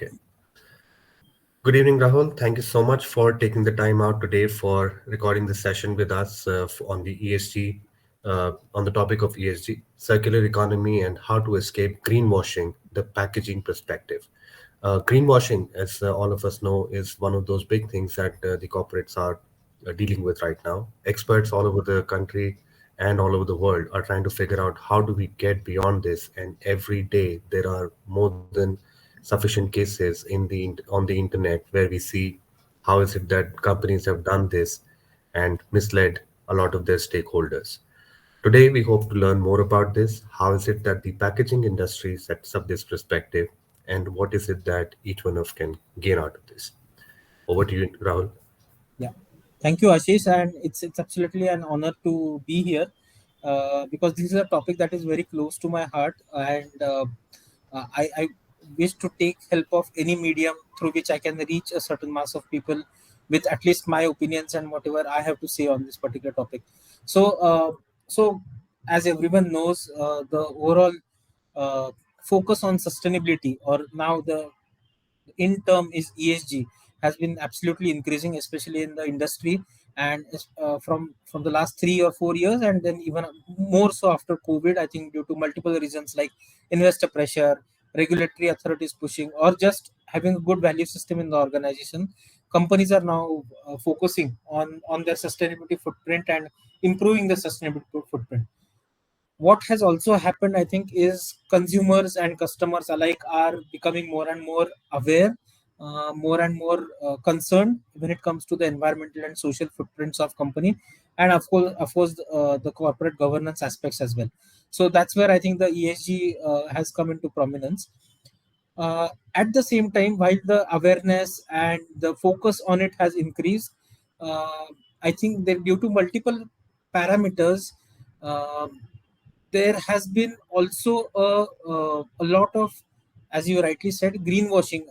Okay. Good evening, Rahul. Thank you so much for taking the time out today for recording this session with us on the ESG, on the topic of ESG, circular economy, and how to escape greenwashing, the packaging perspective. Greenwashing, as all of us know, is one of those big things that the corporates are dealing with right now. Experts all over the country and all over the world are trying to figure out how do we get beyond this. And every day there are more than sufficient cases on the internet where we see how is it that companies have done this and misled a lot of their stakeholders. Today, we hope to learn more about this. How is it that the packaging industry sets up this perspective, and what is it that each one of us can gain out of this? Over to you, Rahul. Yeah, thank you, Ashish, and it's absolutely an honor to be here because this is a topic that is very close to my heart, and I wish to take help of any medium through which I can reach a certain mass of people with at least my opinions and whatever I have to say on this particular topic. So, so as everyone knows, the overall uh, focus on sustainability, or now the in term is ESG, has been absolutely increasing, especially in the industry, and from the last 3 or 4 years, and then even more so after COVID. I think due to multiple reasons like investor pressure, regulatory authorities pushing, or just having a good value system in the organization, companies are now focusing on their sustainability footprint and improving the sustainability footprint. What has also happened, I think, is consumers and customers alike are becoming more and more aware, more and more concerned when it comes to the environmental and social footprints of company, and of course the corporate governance aspects as well. So that's where I think the ESG has come into prominence. At the same time, while the awareness and the focus on it has increased, uh, I think that due to multiple parameters, uh, there has been also a lot of, as you rightly said, greenwashing.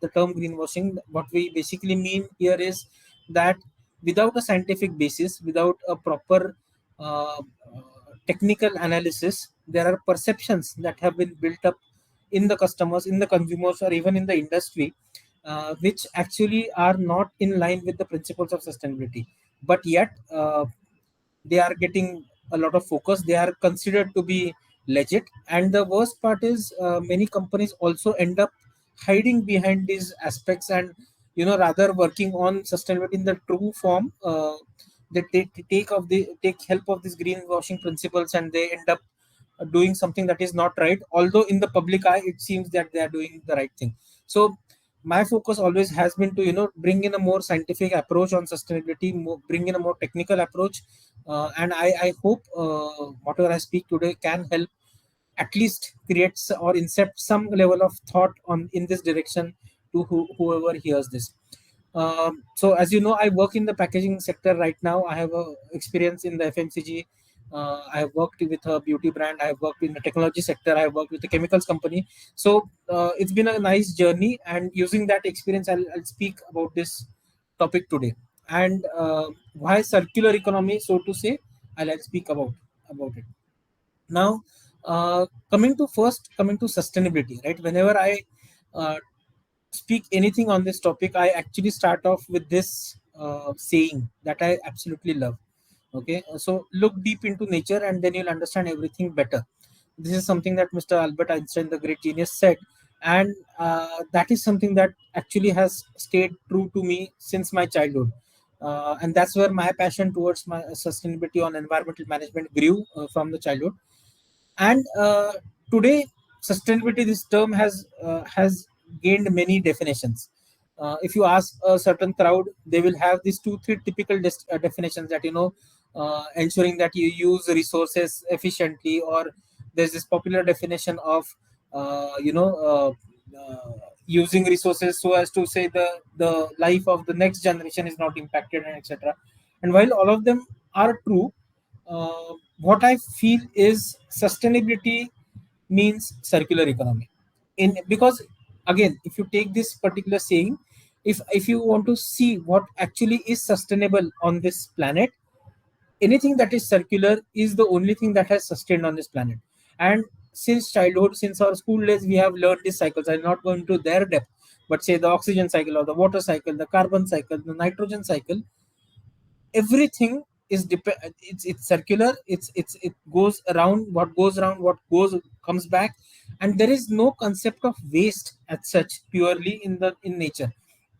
The term greenwashing, what we basically mean here is that without a scientific basis, without a proper technical analysis, there are perceptions that have been built up in the customers, in the consumers, or even in the industry, which actually are not in line with the principles of sustainability. But yet, they are getting a lot of focus. They are considered to be legit, and the worst part is many companies also end up hiding behind these aspects, and rather working on sustainability in the true form. They take help of these greenwashing principles, and they end up doing something that is not right, although in the public eye it seems that they are doing the right thing. So my focus always has been to bring in a more scientific approach on sustainability, bring in a more technical approach, and I hope whatever I speak today can help at least creates or incept some level of thought on in this direction to whoever hears this. So as you know, I work in the packaging sector right now. I have a experience in the FMCG. I have worked with a beauty brand. I have worked in the technology sector. I have worked with a chemicals company. So it's been a nice journey, and using that experience, I'll speak about this topic today. And why circular economy, so to say, I'll speak about it. Now, coming to sustainability, right? Whenever I uh, speak anything on this topic, I actually start off with this saying that I absolutely love. Okay, so look deep into nature, and then you'll understand everything better. This is something that Mr. Albert Einstein, the great genius, said, and that is something that actually has stayed true to me since my childhood. And that's where my passion towards my sustainability on environmental management grew from the childhood. And today, sustainability, this term has gained many definitions. If you ask a certain crowd, they will have these two three typical definitions, that ensuring that you use resources efficiently, or there's this popular definition of using resources so as to say the life of the next generation is not impacted, and etc. And while all of them are true, what I feel is sustainability means circular economy. In because again, if you take this particular saying, if you want to see what actually is sustainable on this planet, anything that is circular is the only thing that has sustained on this planet. And since childhood, since our school days, we have learned these cycles. I'm not going to their depth, but say the oxygen cycle or the water cycle, the carbon cycle, the nitrogen cycle, everything is it's circular. It goes around. What goes around, what goes comes back. And there is no concept of waste as such purely in nature.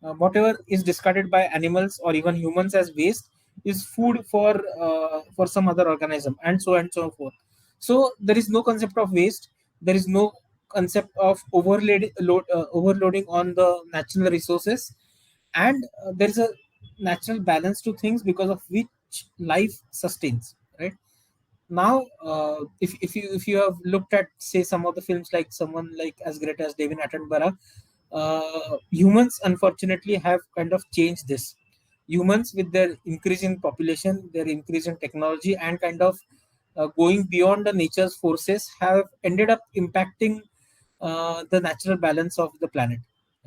Whatever is discarded by animals or even humans as waste is food for some other organism, and so forth. So there is no concept of waste. There is no concept of overloading on the natural resources. And there is a natural balance to things because of which life sustains, right? Now if you have looked at, say, some of the films, like someone like as great as David Attenborough, humans unfortunately have kind of changed this. Humans, with their increasing population, their increasing technology, and kind of going beyond the nature's forces, have ended up impacting the natural balance of the planet,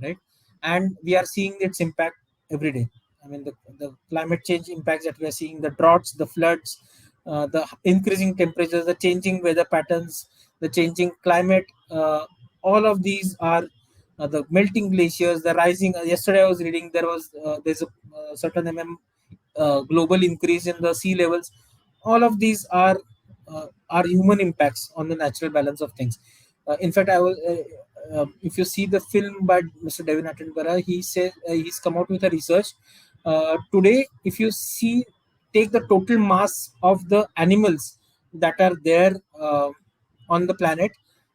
right? And we are seeing its impact every day. I mean, the climate change impacts that we are seeing, the droughts, the floods, the increasing temperatures, the changing weather patterns, the changing climate, all of these are the melting glaciers, the rising. Yesterday, I was reading there's a certain global increase in the sea levels. All of these are human impacts on the natural balance of things. In fact, I was. If you see the film by Mr. David Attenborough, he said he's come out with a research. Today, if you see, take the total mass of the animals that are there on the planet,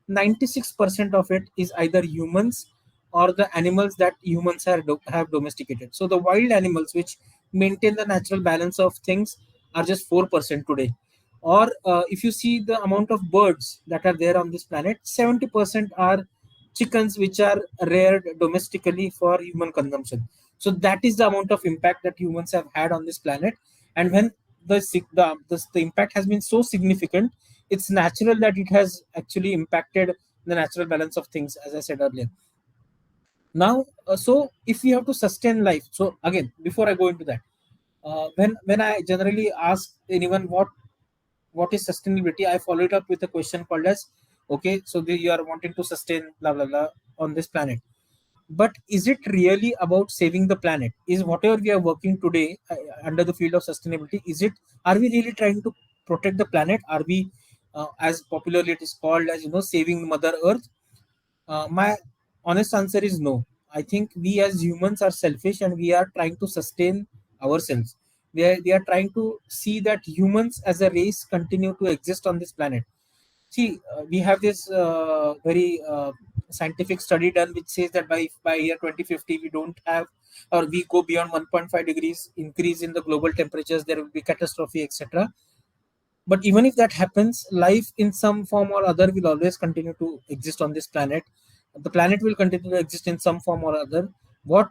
96% of it is either humans or the animals that humans have domesticated. So the wild animals, which maintain the natural balance of things, are just 4% today. Or if you see the amount of birds that are there on this planet, 70% are chickens which are reared domestically for human consumption. So that is the amount of impact that humans have had on this planet. And when the impact has been so significant, it's natural that it has actually impacted the natural balance of things, as I said earlier. Now, so if we have to sustain life, so again, before I go into that, when I generally ask anyone what is sustainability, I follow it up with a question called as, okay, so you are wanting to sustain blah blah blah on this planet, but is it really about saving the planet? Is whatever we are working today under the field of sustainability, is it, are we really trying to protect the planet? Are we, as popularly it is called as, saving Mother Earth? My honest answer is no. I think we as humans are selfish and we are trying to sustain ourselves. We are trying to see that humans as a race continue to exist on this planet. See, we have this very scientific study done which says that by year 2050 we don't have, or we go beyond 1.5 degrees increase in the global temperatures, there will be catastrophe, etc. But even if that happens, life in some form or other will always continue to exist on this planet. The planet will continue to exist in some form or other. What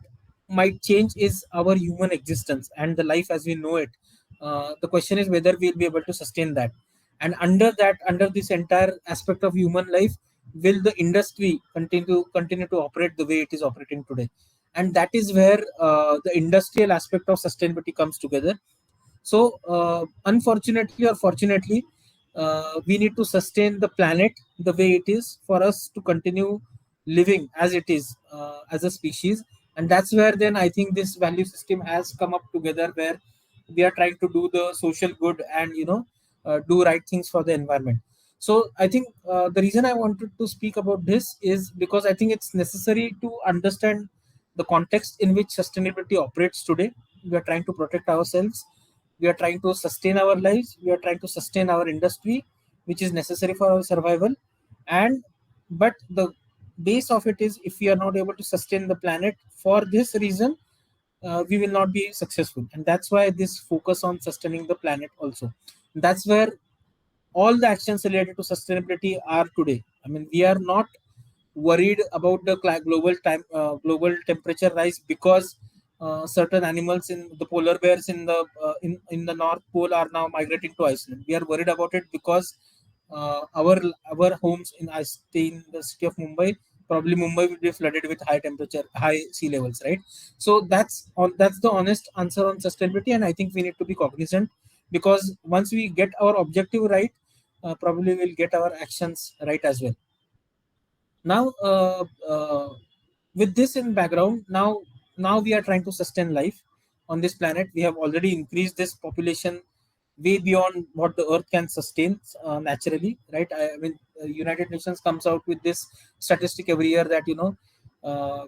might change is our human existence and the life as we know it. The question is whether we'll be able to sustain that. And under this entire aspect of human life, will the industry continue to operate the way it is operating today? And that is where the industrial aspect of sustainability comes together. So, unfortunately or fortunately, we need to sustain the planet the way it is for us to continue living as it is as a species. And that's where then I think this value system has come up together, where we are trying to do the social good and do right things for the environment. So I think the reason I wanted to speak about this is because I think it's necessary to understand the context in which sustainability operates today. We are trying to protect ourselves, we are trying to sustain our lives, we are trying to sustain our industry, which is necessary for our survival. And but the base of it is, if we are not able to sustain the planet for this reason, we will not be successful. And that's why this focus on sustaining the planet also, that's where all the actions related to sustainability are today. I mean, we are not worried about the global temperature rise because certain animals in the polar bears in the North Pole are now migrating to Iceland. We are worried about it because our homes in I stay in the city of Mumbai. Probably Mumbai will be flooded with high sea levels, right? So that's the honest answer on sustainability, and I think we need to be cognizant, because once we get our objective right, probably we'll get our actions right as well. Now, With this in background, now we are trying to sustain life on this planet. We have already increased this population way beyond what the earth can sustain naturally, right? I mean, United Nations comes out with this statistic every year that,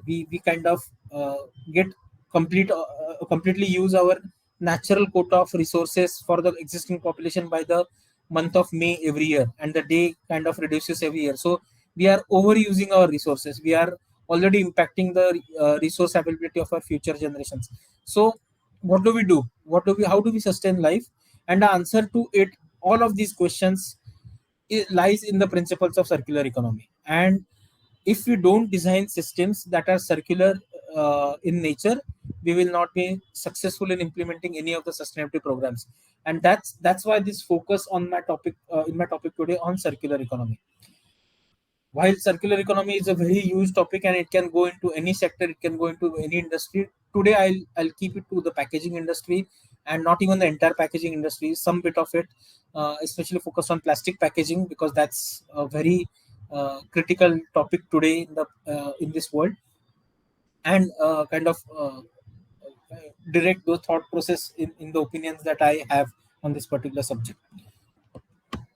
we kind of get completely use our natural quota of resources for the existing population by the month of May every year, and the day kind of reduces every year. So we are overusing our resources. We are already impacting the resource availability of our future generations. So what do we do? How do we sustain life? And the answer to it, all of these questions, it lies in the principles of circular economy. And if we don't design systems that are circular in nature, we will not be successful in implementing any of the sustainability programs. And that's why this focus on my topic, in my topic today, on circular economy. While circular economy is a very huge topic and it can go into any sector, it can go into any industry. Today I'll keep it to the packaging industry, and not even the entire packaging industry, some bit of it, especially focused on plastic packaging, because that's a very critical topic today in this world. And kind of direct the thought process in the opinions that I have on this particular subject.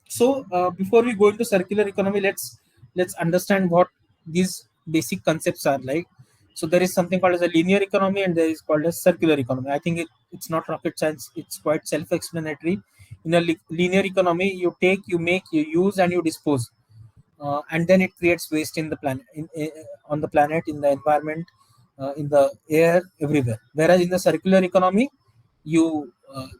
So before we go into circular economy, let's understand what these basic concepts are like. So there is something called as a linear economy, and there is called as circular economy. I think it's not rocket science. It's quite self-explanatory. In a linear economy, you take, you make, you use, and you dispose, and then it creates waste in the planet, on the planet, in the environment, in the air, everywhere. Whereas in the circular economy, you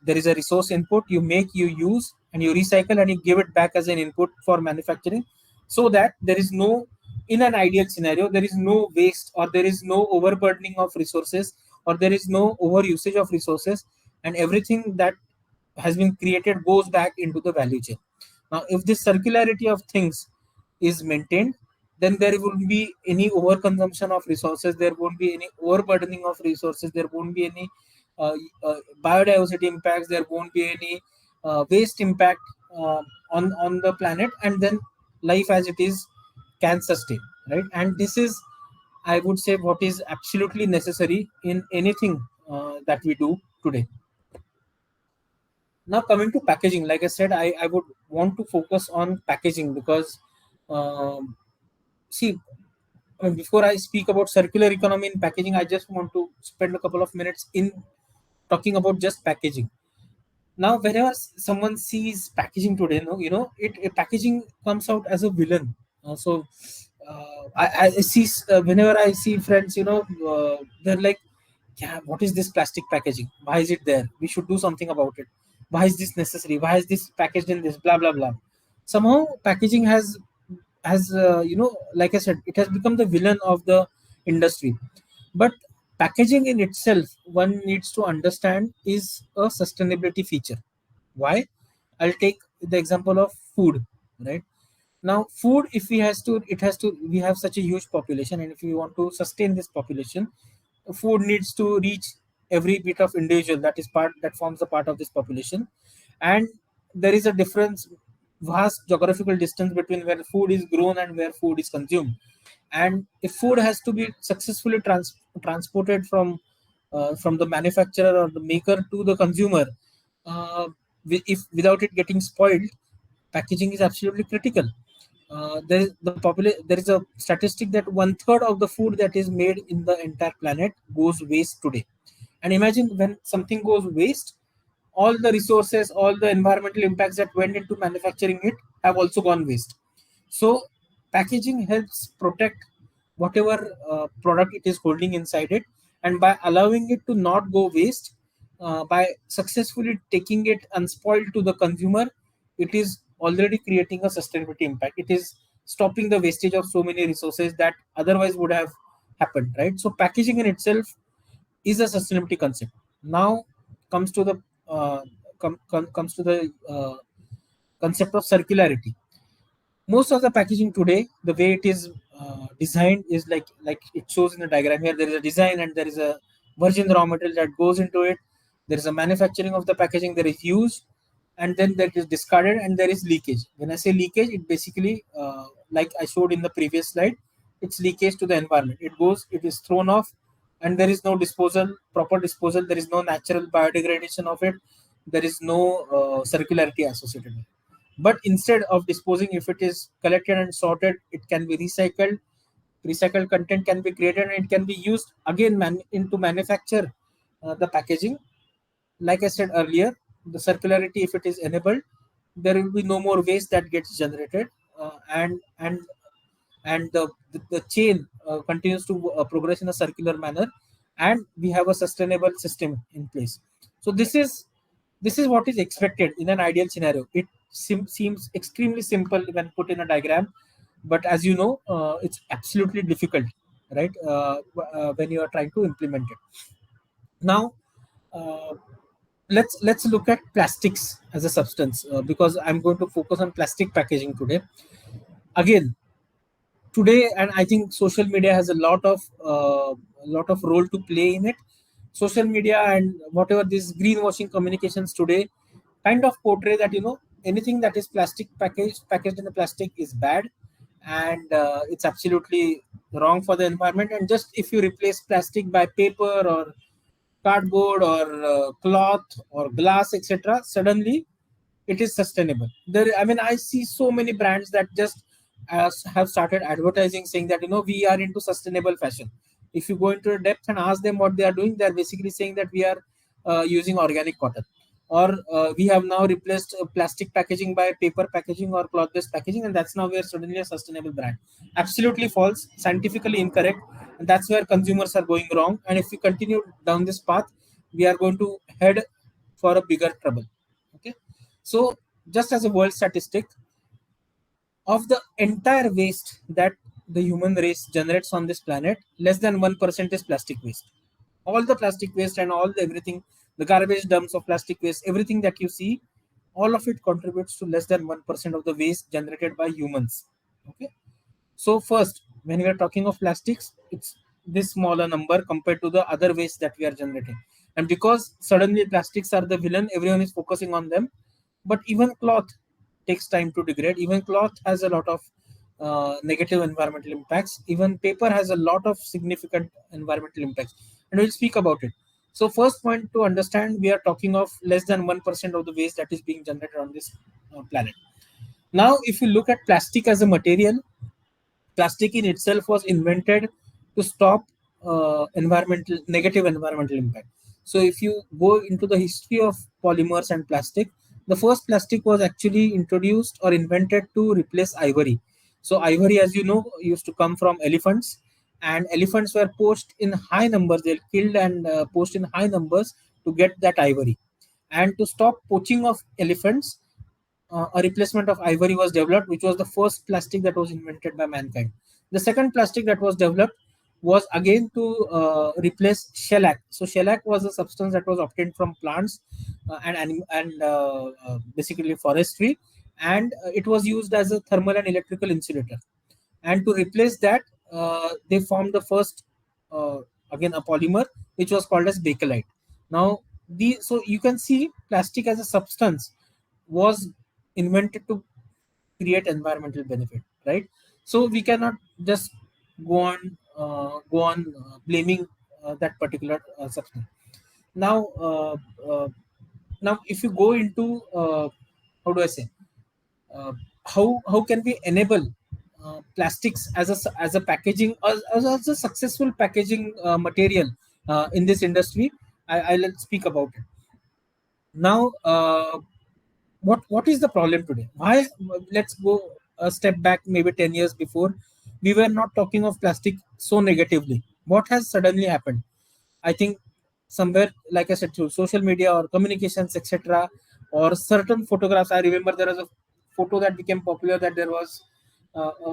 there is a resource input, you make, you use, and you recycle, and you give it back as an input for manufacturing, so that there is no, in an ideal scenario, there is no waste, or there is no overburdening of resources, or there is no over usage of resources, and everything that has been created goes back into the value chain. Now, if this circularity of things is maintained, then there won't be any overconsumption of resources, there won't be any overburdening of resources, there won't be any uh, biodiversity impacts, there won't be any waste impact on the planet, and then life as it is can sustain, right? And this is, I would say, what is absolutely necessary in anything that we do today. Now coming to packaging, like I said, I would want to focus on packaging because, um, see, before I speak about circular economy in packaging, I just want to spend a couple of minutes in talking about just packaging. Now whenever someone sees packaging today, no, packaging comes out as a villain. I see, whenever I see friends, they're like, yeah, what is this plastic packaging? Why is it there? We should do something about it. Why is this necessary? Why is this packaged in this? Blah blah blah. Somehow packaging has like I said, it has become the villain of the industry. But packaging in itself, one needs to understand, is a sustainability feature. Why? I'll take the example of food, right? Now food, if we has to it has to we have such a huge population, and if we want to sustain this population, food needs to reach every bit of individual that forms a part of this population. And there is a difference, vast geographical distance between where food is grown and where food is consumed. And if food has to be successfully transported from the manufacturer or the maker to the consumer, uh, if without it getting spoiled, packaging is absolutely critical. There is a statistic that one third of the food that is made in the entire planet goes waste today. And imagine, when something goes waste, all the resources, all the environmental impacts that went into manufacturing it have also gone waste. So packaging helps protect whatever product it is holding inside it, and by allowing it to not go waste, by successfully taking it unspoiled to the consumer, it is already creating a sustainability impact. It is stopping the wastage of so many resources that otherwise would have happened, right? So packaging in itself is a sustainability concept. Now comes to the comes to the concept of circularity. Most of the packaging today, the way it is designed, is like it shows in the diagram here. There is a design, and there is a virgin raw material that goes into it. There is a manufacturing of the packaging, there is use, and then that is discarded, and there is leakage. When I say leakage, it basically, like I showed in the previous slide, its leakage to the environment. It goes, it is thrown off, and there is no disposal, proper disposal. There is no natural biodegradation of it. There is no circularity associated with it. But instead of disposing, if it is collected and sorted, it can be recycled. Recycled content can be created and it can be used again into manufacture the packaging. Like I said earlier, the circularity, if it is enabled, there will be no more waste that gets generated, and the chain continues to progress in a circular manner, and we have a sustainable system in place. So this is what is expected in an ideal scenario. It seems extremely simple when put in a diagram, but as you know, it's absolutely difficult, right? When you are trying to implement it. Now, uh, let's look at plastics as a substance, because I'm going to focus on plastic packaging today. Again, today, and I think social media has a lot of role to play in it. Social media and whatever these greenwashing communications today kind of portray that, anything that is plastic packaged in a plastic is bad, and it's absolutely wrong for the environment. And just if you replace plastic by paper or cardboard or cloth or glass, etc., suddenly it is sustainable. There, I mean, I see so many brands that just have started advertising, saying that, we are into sustainable fashion. If you go into depth and ask them what they are doing, they are basically saying that we are using organic cotton, or we have now replaced plastic packaging by paper packaging or cloth based packaging, and that's now we are suddenly a sustainable brand. Absolutely false, scientifically incorrect, and that's where consumers are going wrong. And if we continue down this path, we are going to head for a bigger trouble. Okay. So, just as a world statistic, of the entire waste that the human race generates on this planet, less than 1% is plastic waste. All the plastic waste and all the everything, the garbage dumps of plastic waste, everything that you see, all of it contributes to less than 1% of the waste generated by humans. Okay. So first, when we are talking of plastics, it's this smaller number compared to the other waste that we are generating. And because suddenly plastics are the villain, everyone is focusing on them. But even cloth takes time to degrade. Even cloth has a lot of negative environmental impacts. Even paper has a lot of significant environmental impacts. And we'll speak about it. So first point to understand, we are talking of less than 1% of the waste that is being generated on this planet. Now, if you look at plastic as a material, plastic in itself was invented to stop environmental negative environmental impact. So if you go into the history of polymers and plastic, the first plastic was actually introduced or invented to replace ivory. So ivory, as you know, used to come from elephants, and elephants were poached in high numbers. They're killed and poached in high numbers to get that ivory. And to stop poaching of elephants, a replacement of ivory was developed, which was the first plastic that was invented by mankind. The second plastic that was developed was again to replace shellac. So shellac was a substance that was obtained from plants and basically forestry, and it was used as a thermal and electrical insulator. And to replace that, they formed the first, uh, again, a polymer which was called as bakelite. Now, so you can see plastic as a substance was invented to create environmental benefit, right? So we cannot just go on blaming that particular substance. Now, now if you go into how do I say, uh, how can we enable plastics as a packaging, as a successful packaging material in this industry? I'll speak about it now. What is the problem today? Why? Let's go a step back, maybe 10 years before. We were not talking of plastic so negatively. What has suddenly happened? I think somewhere, like I said, through social media or communications, etc., or certain photographs. I remember there was a photo that became popular, that there was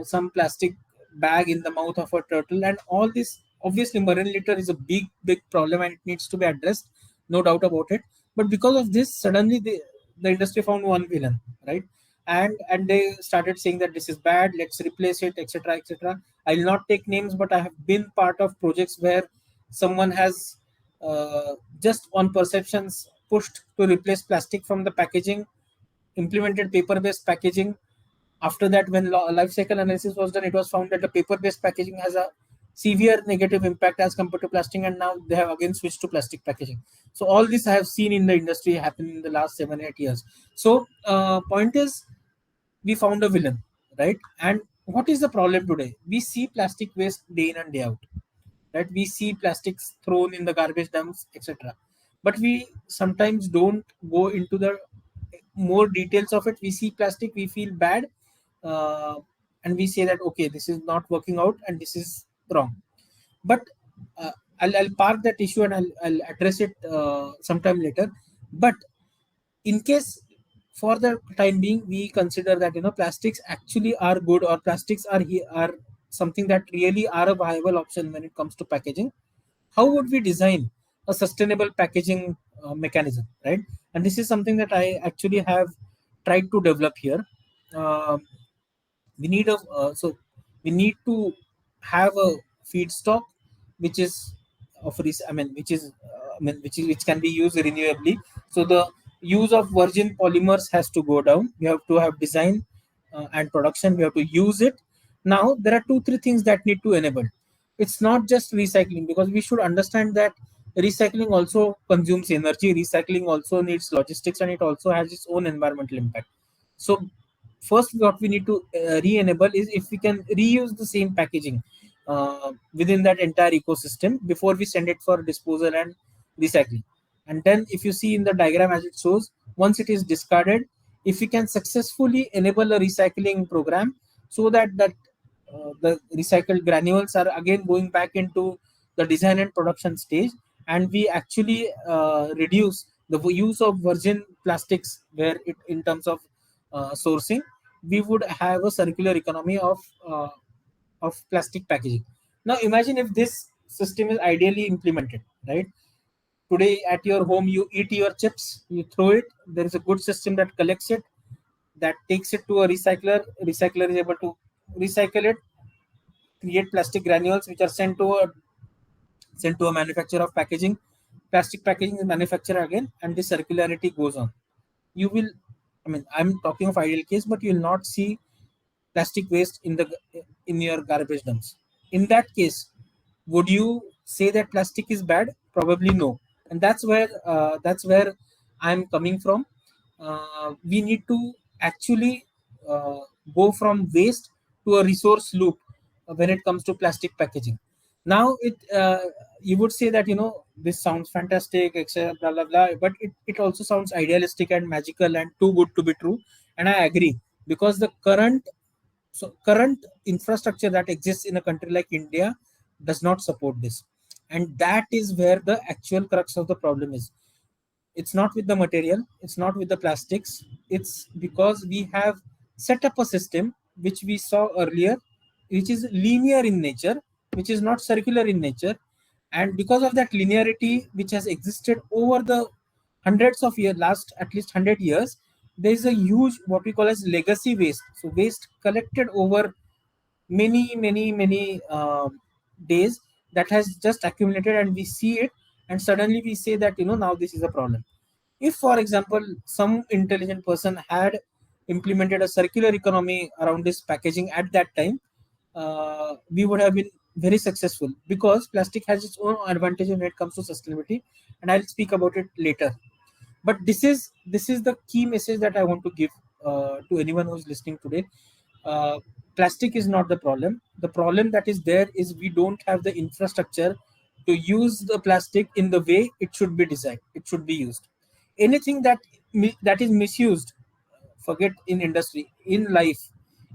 some plastic bag in the mouth of a turtle, and all this. Obviously, marine litter is a big problem, and it needs to be addressed, no doubt about it. But because of this, suddenly the industry found one villain, right? And they started saying that this is bad, let's replace it, etc., etc. I'll not take names, but I have been part of projects where someone has just on perceptions pushed to replace plastic from the packaging, implemented paper based packaging. After that, when life cycle analysis was done, it was found that the paper based packaging has a severe negative impact as compared to plastic, and now they have again switched to plastic packaging. So all this I have seen in the industry happen in the last 7 8 years. So point is, we found a villain, right? And what is the problem today? We see plastic waste day in and day out, right? We see plastics thrown in the garbage dumps, etc. But we sometimes don't go into the more details of it. We see plastic, we feel bad, uh, and we say that okay, this is not working out and this is wrong. But uh, I'll park that issue and I'll address it sometime later. But in case, for the time being, we consider that plastics actually are good, or plastics are something that really are a viable option when it comes to packaging. How would we design a sustainable packaging mechanism, right? And this is something that I actually have tried to develop here. Um we need a so we need to have a feedstock which is I mean, which can be used renewably. So the use of virgin polymers has to go down. We have to have design and production. We have to use it. Now there are two three things that need to enable. It's not just recycling, because we should understand that recycling also consumes energy, recycling also needs logistics, and it also has its own environmental impact. So first, what we need to re-enable is if we can reuse the same packaging within that entire ecosystem before we send it for disposal and recycling. And then if you see in the diagram as it shows, once it is discarded, if we can successfully enable a recycling program, so that the recycled granules are again going back into the design and production stage, and we actually reduce the use of virgin plastics, where it in terms of sourcing, we would have a circular economy of plastic packaging. Now imagine if this system is ideally implemented, right? Today at your home, you eat your chips, you throw it. There is a good system that collects it, that takes it to a recycler. Recycler is able to recycle it, create plastic granules, which are sent to a manufacturer of packaging. Plastic packaging is manufactured again, and this circularity goes on. You will, I mean, I'm talking of ideal case, but you will not see plastic waste in your garbage dumps. In that case, would you say that plastic is bad? Probably no. And that's where I'm coming from. We need to actually uh, go from waste to a resource loop when it comes to plastic packaging. Now you would say that this sounds fantastic, etc. Blah blah blah, but it also sounds idealistic and magical and too good to be true. And I agree, because the current infrastructure that exists in a country like India does not support this. And that is where the actual crux of the problem is. It's not with the material, it's not with the plastics, it's because we have set up a system which we saw earlier, which is linear in nature, which is not circular in nature. And because of that linearity which has existed over the hundreds of years, last at least 100 years, there is a huge what we call as legacy waste. So waste collected over many days, that has just accumulated, and we see it, and suddenly we say that now this is a problem. If for example some intelligent person had implemented a circular economy around this packaging at that time, we would have been very successful, because plastic has its own advantage when it comes to sustainability, and I'll speak about it later. But this is the key message that I want to give to anyone who's listening today. uh, Plastic is not the problem. The problem that is there is we don't have the infrastructure to use the plastic in the way it should be designed, it should be used. Anything that is misused, forget in industry, in life,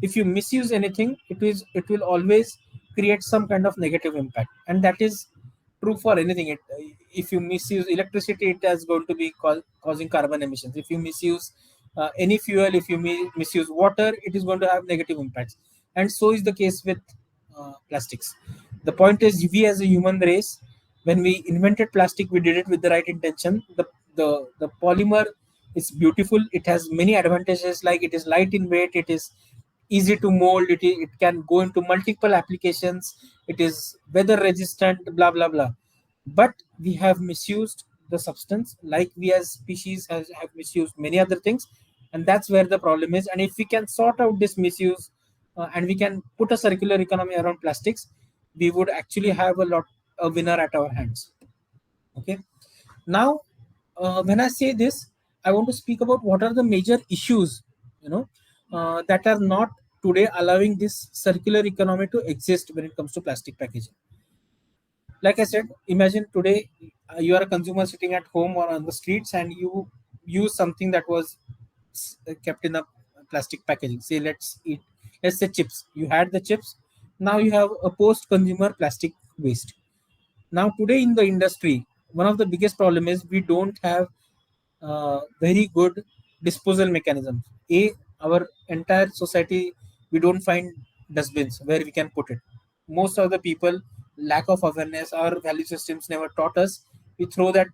if you misuse anything, it will always create some kind of negative impact. And that is true for anything. If you misuse electricity, it is going to be causing carbon emissions. If you misuse any fuel, if you misuse water, it is going to have negative impacts. And so is the case with plastics. The point is, we as a human race, when we invented plastic, we did it with the right intention. The polymer is beautiful. It has many advantages, like it is light in weight, it is easy to mold, it can go into multiple applications, it is weather resistant, blah blah blah. But we have misused the substance, like we as species have misused many other things. and that's where the problem is. And if we can sort out this misuse, and we can put a circular economy around plastics, we would actually have a winner at our hands. Okay. Now, when I say this, I want to speak about what are the major issues, you know, that are not today allowing this circular economy to exist when it comes to plastic packaging. Like I said, imagine today you are a consumer sitting at home or on the streets, and you use something that was kept in a plastic packaging. Say, let's say chips. You had the chips. Now you have a post-consumer plastic waste. Now today in the industry, one of the biggest problem is we don't have very good disposal mechanisms. Our entire society, we don't find dustbins where we can put it. Most of the people, lack of awareness, our value systems never taught us. We throw that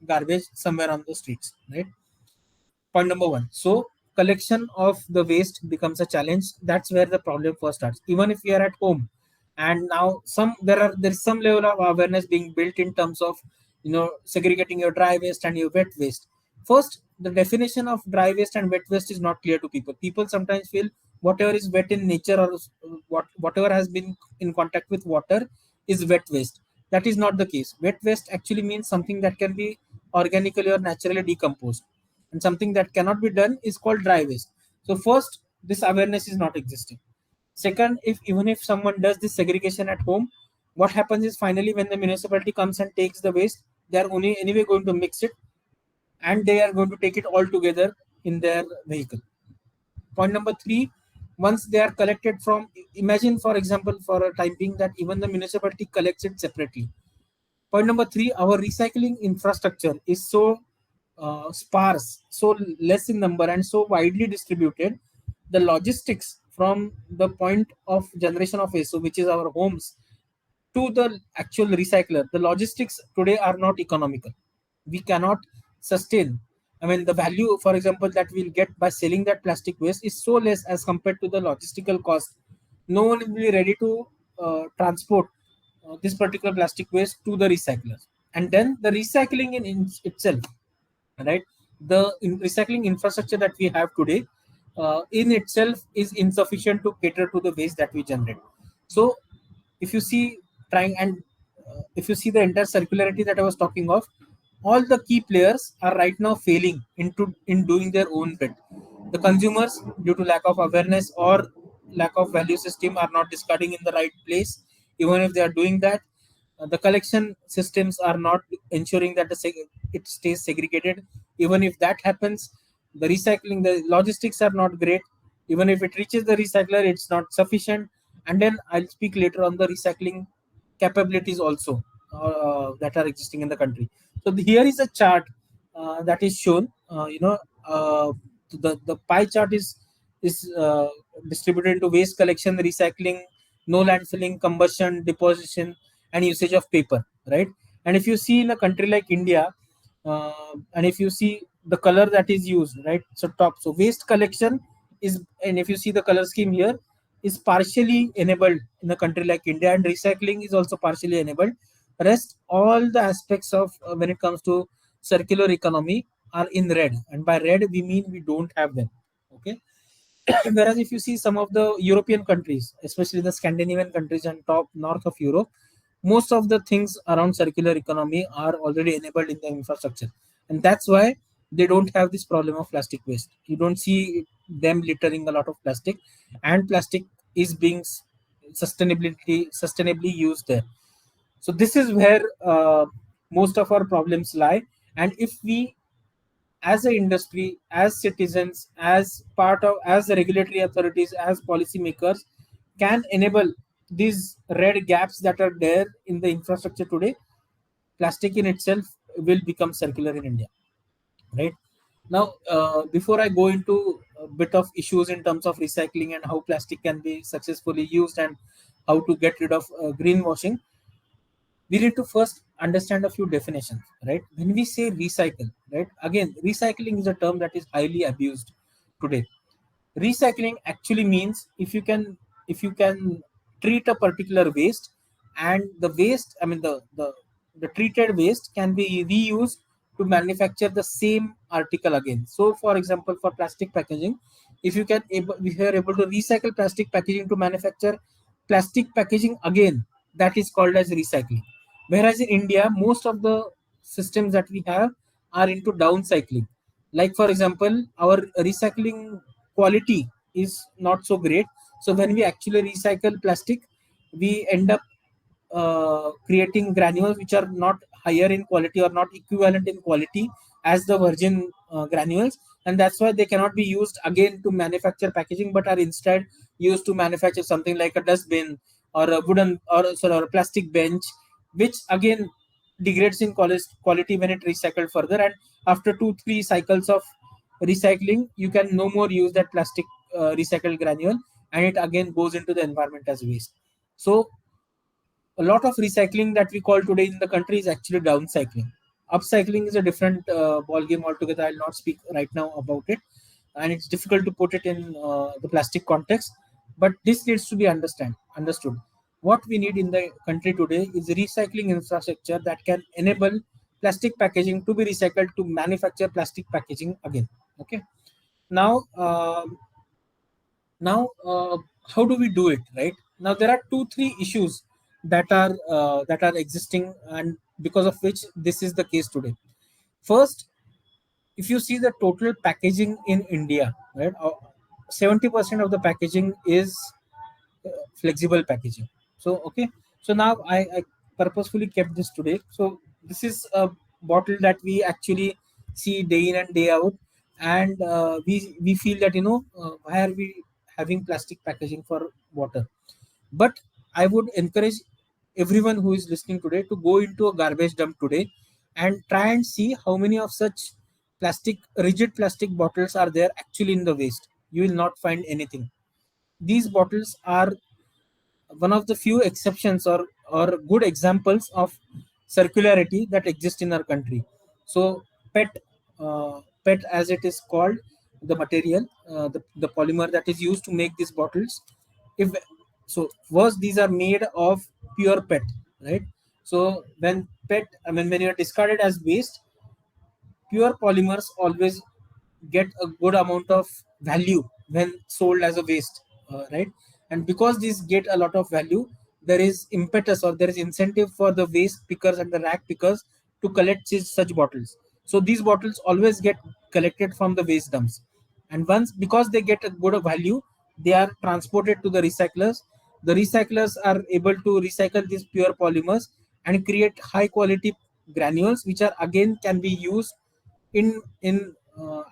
garbage somewhere on the streets, right? Point number one. So collection of the waste becomes a challenge. That's where the problem first starts. Even if we are at home, and now there's some level of awareness being built in terms of segregating your dry waste and your wet waste. First, the definition of dry waste and wet waste is not clear to people. People sometimes feel whatever is wet in nature, or whatever has been in contact with water, is wet waste. That is not the case. Wet waste actually means something that can be organically or naturally decomposed, and something that cannot be done is called dry waste. So first, this awareness is not existing. Second, if even if someone does this segregation at home, what happens is finally when the municipality comes and takes the waste, they are only anyway going to mix it, and they are going to take it all together in their vehicle. Point number three, once they are collected from, imagine for example for a time being that even the municipality collects it separately. Point number three, our recycling infrastructure is so sparse, so less in number, and so widely distributed. The logistics from the point of generation of waste, so which is our homes, to the actual recycler, the logistics today are not economical. We cannot sustain. I mean, the value, for example, that we'll get by selling that plastic waste is so less as compared to the logistical cost. No one will be ready to transport this particular plastic waste to the recyclers. And then the recycling in itself, right? Recycling infrastructure that we have today in itself is insufficient to cater to the waste that we generate. So if you see trying and if you see the entire circularity that I was talking of, all the key players are right now failing in doing their own bit. The consumers, due to lack of awareness or lack of value system, are not discarding in the right place. Even if they are doing that, the collection systems are not ensuring that it stays segregated. Even if that happens, the logistics are not great. Even if it reaches the recycler, it's not sufficient. And then I'll speak later on the recycling capabilities also that are existing in the country. So here is a chart that is shown. The pie chart is distributed into waste collection, recycling, no landfilling, combustion, deposition, and usage of paper, right? And if you see in a country like India, and if you see the color that is used, right? So top, so waste collection is, and if you see the color scheme here, is partially enabled in a country like India, and recycling is also partially enabled. Rest all the aspects of when it comes to circular economy are in red, and by red we mean we don't have them. Okay. Whereas if you see some of the European countries, especially the Scandinavian countries and top north of Europe, most of the things around circular economy are already enabled in the infrastructure, and that's why they don't have this problem of plastic waste. You don't see them littering a lot of plastic, and plastic is being sustainably used there. So this is where most of our problems lie. And if we, as an industry, as citizens, as part of, as the regulatory authorities, as policymakers, can enable these red gaps that are there in the infrastructure today, plastic in itself will become circular in India, right? Now, before I go into a bit of issues in terms of recycling and how plastic can be successfully used and how to get rid of greenwashing, we need to first understand a few definitions, right? When we say recycle, right, again, recycling is a term that is highly abused today. Recycling actually means if you can treat a particular waste, and the waste, I mean the treated waste can be reused to manufacture the same article again. So for example, for plastic packaging, if you are able to recycle plastic packaging to manufacture plastic packaging again, that is called as recycling. Whereas in India, most of the systems that we have are into downcycling. Like for example, our recycling quality is not so great. So when we actually recycle plastic, we end up creating granules which are not higher in quality or not equivalent in quality as the virgin granules, and that's why they cannot be used again to manufacture packaging, but are instead used to manufacture something like a dustbin or a wooden or sorry, or a plastic bench, which again degrades in quality when it recycled further. And after 2-3 cycles of recycling, you can no more use that plastic recycled granule, and it again goes into the environment as waste. So a lot of recycling that we call today in the country is actually downcycling. Upcycling is a different ball game altogether. I'll not speak right now about it, and it's difficult to put it in the plastic context. But this needs to be understood. What we need in the country today is recycling infrastructure that can enable plastic packaging to be recycled to manufacture plastic packaging again. Okay. Now, now, how do we do it? Right now, there are 2-3 issues that are existing, and because of which this is the case today. First, if you see the total packaging in India, right, 70% of the packaging is flexible packaging. So okay, so now I purposefully kept this today. So this is a bottle that we actually see day in and day out, and we feel that why are we having plastic packaging for water? But I would encourage everyone who is listening today to go into a garbage dump today and try and see how many of such rigid plastic bottles are there actually in the waste. You will not find anything. These bottles are one of the few exceptions or good examples of circularity that exist in our country. So PET, as it is called, the material, the polymer that is used to make these bottles, if so first these are made of pure PET, right? So when PET, I mean, when you are discarded as waste, pure polymers always get a good amount of value when sold as a waste, right? And because these get a lot of value, there is impetus or there is incentive for the waste pickers and the rack pickers to collect such bottles. So these bottles always get collected from the waste dumps, and once, because they get a good value, they are transported to the recyclers. The recyclers are able to recycle these pure polymers and create high quality granules, which are again can be used in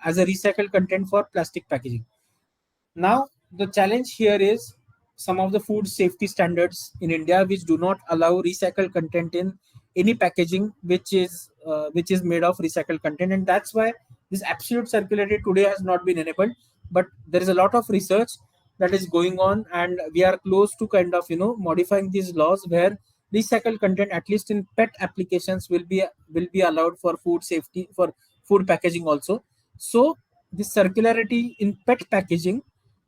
as a recycled content for plastic packaging. Now, the challenge here is some of the food safety standards in India, which do not allow recycled content in any packaging which is made of recycled content, and that's why this absolute circularity today has not been enabled. But there is a lot of research that is going on, and we are close to kind of modifying these laws where recycled content, at least in PET applications, will be allowed for food safety, for food packaging also. So this circularity in PET packaging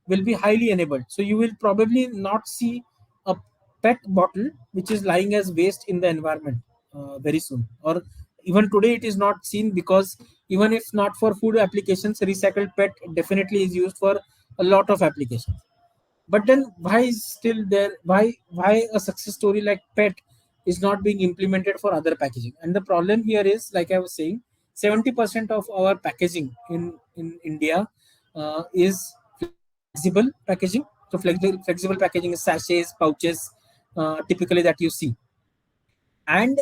will be highly enabled. So you will probably not see a PET bottle which is lying as waste in the environment very soon. Or even today it is not seen, because even if not for food applications, recycled PET definitely is used for a lot of applications. But then why is still there? Why a success story like PET is not being implemented for other packaging? And the problem here is, like I was saying, 70% of our packaging in India is flexible packaging. So flexible packaging is sachets, pouches, typically that you see, and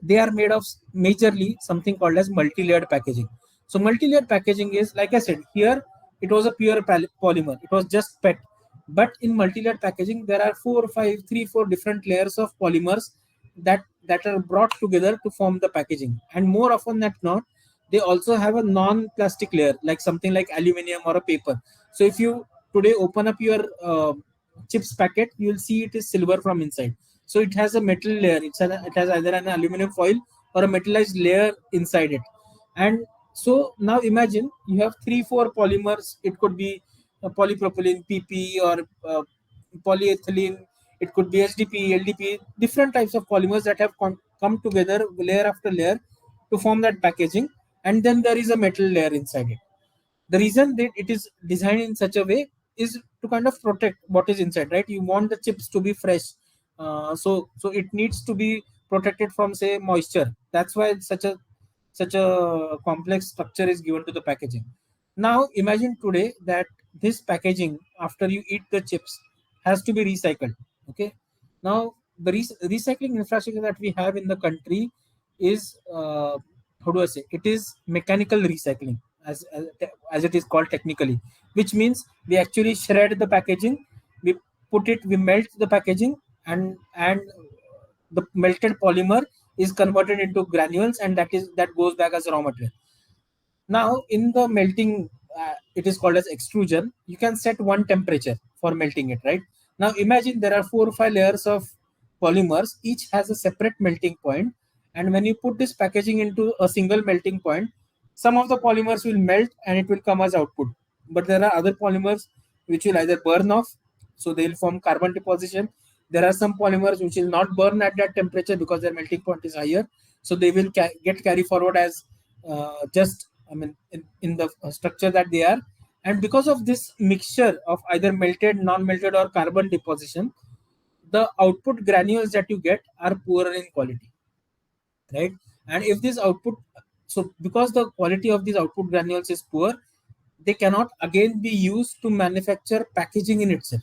they are made of majorly something called as multi-layered packaging. So multi-layered packaging is, like I said, here it was a pure polymer, it was just PET. But in multi-layered packaging, there are 4 or 5 3 4 different layers of polymers that are brought together to form the packaging, and more often than not, they also have a non-plastic layer, like something like aluminum or a paper. So if you today open up your chips packet, you will see it is silver from inside. So it has a metal layer. It has either an aluminum foil or a metallized layer inside it. And so now imagine you have 3 4 polymers. It could be polypropylene, PP, or polyethylene. It could be HDP, LDP, different types of polymers that have come together layer after layer to form that packaging, and then there is a metal layer inside it. The reason that it is designed in such a way is to kind of protect what is inside, right? You want the chips to be fresh, so it needs to be protected from, say, moisture. That's why such a complex structure is given to the packaging. Now imagine today that this packaging, after you eat the chips, has to be recycled. Okay. Now the recycling infrastructure that we have in the country is, how do I say? It is mechanical recycling, as it is called technically, which means we actually shred the packaging, we we melt the packaging, and the melted polymer is converted into granules, and that goes back as raw material. Now, in the melting, it is called as extrusion. You can set one temperature for melting it, right? Now, imagine there are 4 or 5 layers of polymers, each has a separate melting point. And when you put this packaging into a single melting point, some of the polymers will melt and it will come as output. But there are other polymers which will either burn off, so they will form carbon deposition. There are some polymers which will not burn at that temperature because their melting point is higher, so they will get carry forward as just, I mean, in the structure that they are. And because of this mixture of either melted, non-melted, or carbon deposition, the output granules that you get are poorer in quality, right? And if this output, so because the quality of these output granules is poor, they cannot again be used to manufacture packaging in itself,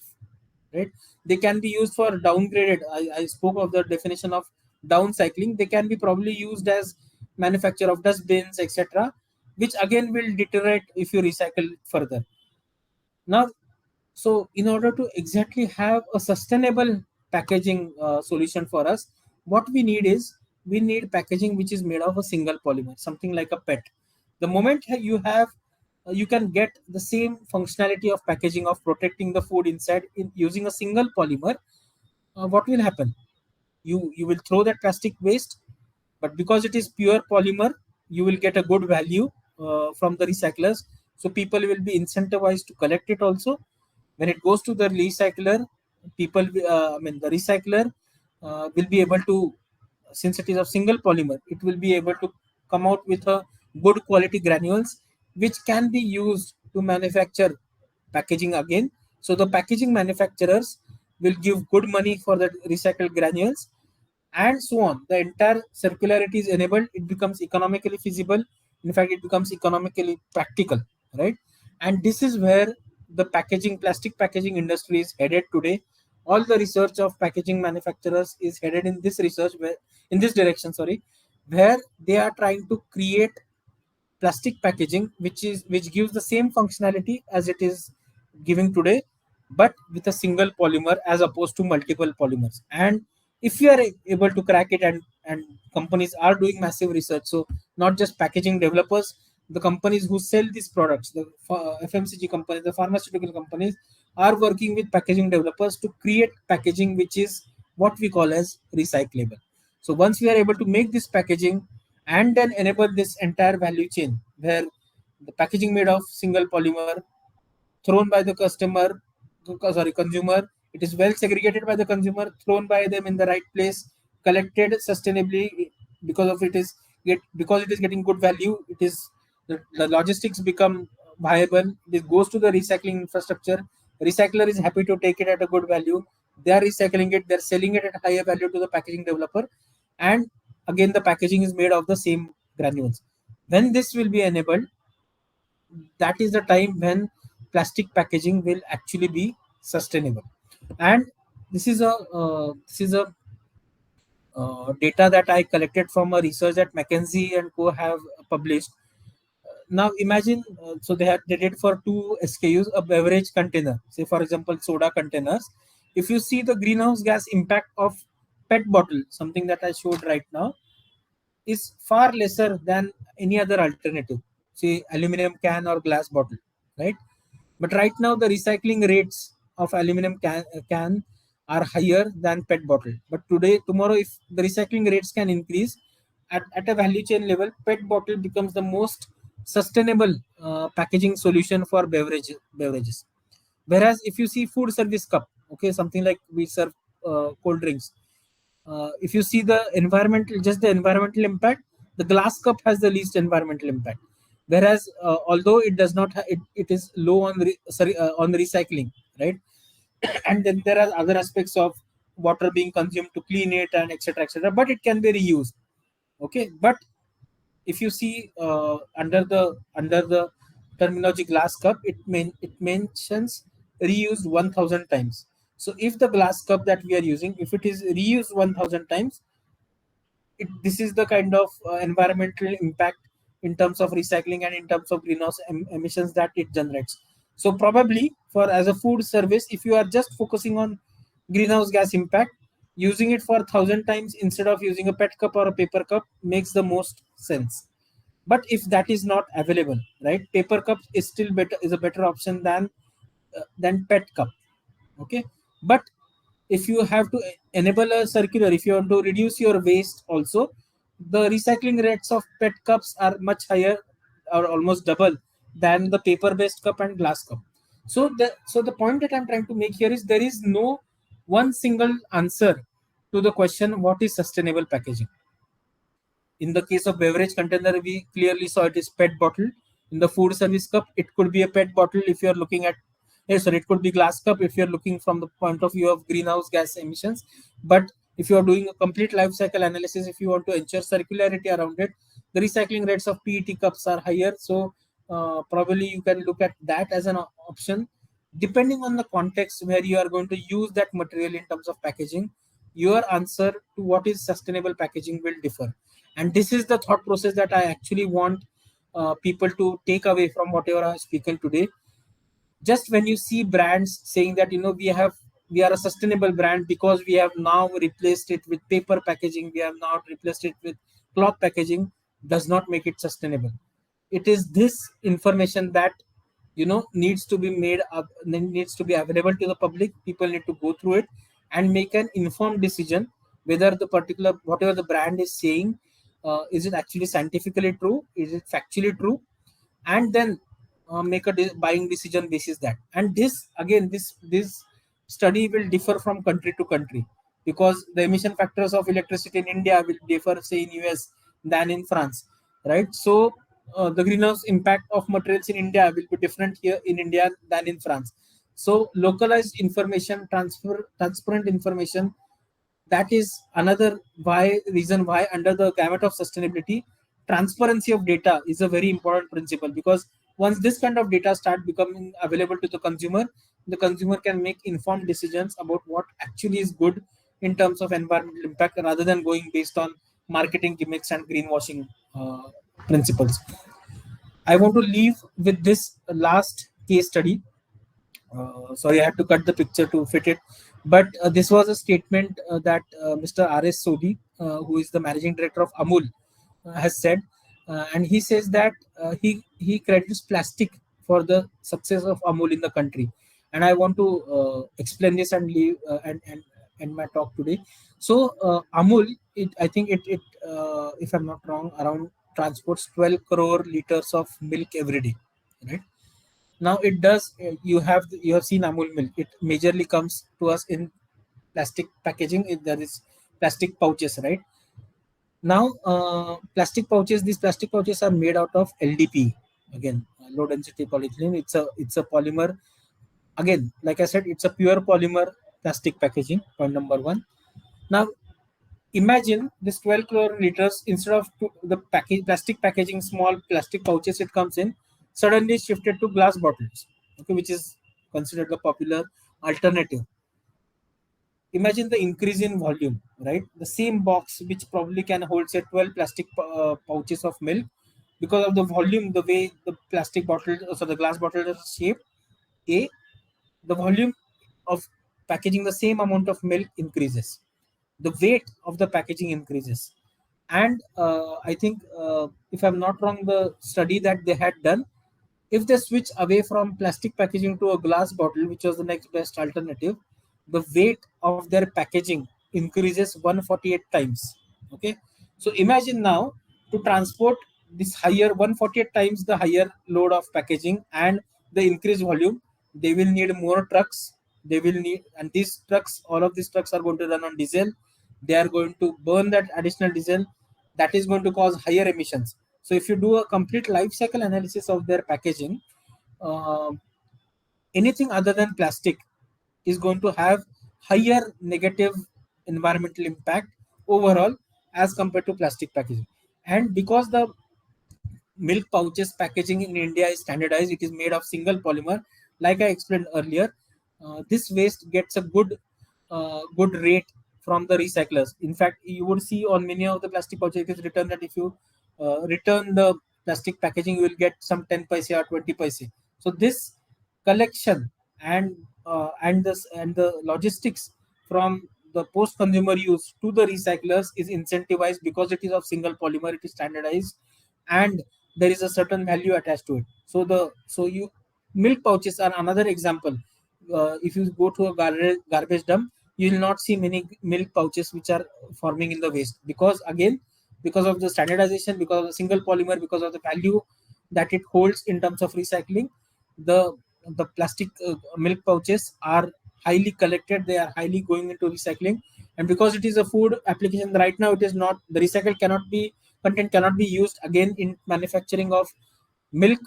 right? They can be used for downgraded. I spoke of the definition of downcycling. They can be probably used as manufacture of dustbins, etc., which again will deteriorate if you recycle it further. Now, so in order to exactly have a sustainable packaging solution for us, what we need is, we need packaging which is made of a single polymer, something like a PET. The moment you have, you can get the same functionality of packaging of protecting the food inside in using a single polymer. What will happen? You will throw that plastic waste, but because it is pure polymer, you will get a good value from the recyclers. So people will be incentivized to collect it also. When it goes to the recycler, I mean, the recycler will be able to, since it is a single polymer, it will be able to come out with a good quality granules, which can be used to manufacture packaging again. So the packaging manufacturers will give good money for the recycled granules, and so on. The entire circularity is enabled. It becomes economically feasible. In fact, it becomes economically practical, right? And this is where the plastic packaging industry is headed today. All the research of packaging manufacturers is headed in this research, where in this direction, sorry, where they are trying to create plastic packaging which gives the same functionality as it is giving today, but with a single polymer as opposed to multiple polymers. And if you are able to crack it, and companies are doing massive research, so not just packaging developers, the companies who sell these products, the FMCG companies, the pharmaceutical companies, are working with packaging developers to create packaging which is what we call as recyclable. So once we are able to make this packaging and then enable this entire value chain, where the packaging made of single polymer, thrown by the consumer, it is well segregated by the consumer, thrown by them in the right place, collected sustainably, because of it is because it is getting good value, it is the logistics become viable. It goes to the recycling infrastructure. Recycler is happy to take it at a good value. They are recycling it, they're selling it at higher value to the packaging developer, and again the packaging is made of the same granules. When this will be enabled, that is the time when plastic packaging will actually be sustainable. And this is a data that I collected from a research that McKinsey and Co have published. Now imagine, they did for two SKUs, a beverage container, say for example soda containers. If you see the greenhouse gas impact of PET bottle, something that I showed right now, is far lesser than any other alternative, say aluminum can or glass bottle, right? But right now the recycling rates of aluminum can are higher than PET bottle. But tomorrow, if the recycling rates can increase at a value chain level, PET bottle becomes the most sustainable packaging solution for beverages. Whereas if you see food service cup, okay, something like we serve cold drinks, if you see the environmental impact, The glass cup has the least environmental impact, whereas although it does not it is low on on recycling, right? And then there are other aspects of water being consumed to clean it and etc etc, but it can be reused. Okay, but if you see under the terminology glass cup, it mentions reused 1000 times. So if the glass cup that we are using, if it is reused 1000 times, this is the kind of environmental impact in terms of recycling and in terms of greenhouse emissions that it generates. So probably for as a food service, if you are just focusing on greenhouse gas impact, using it for 1000 times instead of using a pet cup or a paper cup makes the most sense. But if that is not available, right, paper cup is still better, is a better option than pet cup. Okay, but if you have to enable a circular, if you want to reduce your waste also, the recycling rates of pet cups are much higher or almost double than the paper based cup and glass cup. So the point that I'm trying to make here is there is no one single answer to the question what is sustainable packaging. In the case of beverage container, we clearly saw it is PET bottle. In the food service cup, it could be a PET bottle if you are looking at, yes, sorry, it could be glass cup if you are looking from the point of view of greenhouse gas emissions. But if you are doing a complete life cycle analysis, if you want to ensure circularity around it, the recycling rates of PET cups are higher. So probably you can look at that as an option. Depending on the context where you are going to use that material in terms of packaging, your answer to what is sustainable packaging will differ. And this is the thought process that I actually want people to take away from whatever I've spoken today. Just when you see brands saying that, we are a sustainable brand because we have now replaced it with paper packaging, we have now replaced it with cloth packaging, does not make it sustainable. It is this information that needs to be made up, needs to be available to the public. People need to go through it and make an informed decision whether the particular whatever the brand is saying, is it actually scientifically true, is it factually true, and then make a buying decision basis that. And this again, this study will differ from country to country, because the emission factors of electricity in India will differ, say, in US than in France, right? So the greenhouse impact of materials in India will be different here in India than in France. So localized information, transparent information, that is another reason why under the gamut of sustainability, transparency of data is a very important principle. Because once this kind of data start becoming available to the consumer can make informed decisions about what actually is good in terms of environmental impact, rather than going based on marketing gimmicks and greenwashing principles. I want to leave with this last case study. Sorry, I had to cut the picture to fit it. But this was a statement that Mr. R.S. Sodhi, who is the managing director of Amul, has said. And he says that he credits plastic for the success of Amul in the country. And I want to explain this and leave and end my talk today. So Amul, I think if I'm not wrong, around transports 12 crore liters of milk every day, right? Now it does. You have seen Amul milk. It majorly comes to us in plastic packaging. There is plastic pouches, right? Now plastic pouches. These plastic pouches are made out of LDP. Again, low density polyethylene. It's a polymer. Again, like I said, it's a pure polymer plastic packaging. Point number one. Now imagine this 12 crore liters, instead of the plastic packaging, small plastic pouches it comes in, suddenly shifted to glass bottles, okay, which is considered the popular alternative. Imagine the increase in volume, right? The same box which probably can hold, say, 12 plastic pouches of milk, because of the volume, the way the plastic bottle, so the glass bottle is shaped, a the volume of packaging the same amount of milk increases, the weight of the packaging increases. And I think, if I'm not wrong, the study that they had done, if they switch away from plastic packaging to a glass bottle, which was the next best alternative, the weight of their packaging increases 148 times. Okay, so imagine now, to transport this higher 148 times the higher load of packaging and the increased volume, they will need more trucks. They will need, and all of these trucks are going to run on diesel. They are going to burn that additional diesel. that is going to cause higher emissions. So if you do a complete life cycle analysis of their packaging, uh, anything other than plastic is going to have higher negative environmental impact overall as compared to plastic packaging. And because the milk pouches packaging in India is standardized, it is made of single polymer, like I explained earlier. This waste gets a good rate from the recyclers. In fact, you would see on many of the plastic pouches it is written that if you return the plastic packaging, you will get some 10 paise or 20 paise. So this collection and the logistics from the post consumer use to the recyclers is incentivized because it is of single polymer, it is standardized, and there is a certain value attached to it. So you milk pouches are another example. If you go to a garbage dump, you will not see many milk pouches which are forming in the waste, because again, because of the standardization, because of the single polymer, because of the value that it holds in terms of recycling, the the plastic milk pouches are highly collected, they are highly going into recycling. And because it is a food application right now, it is not, the recycle cannot be, content cannot be used again in manufacturing of milk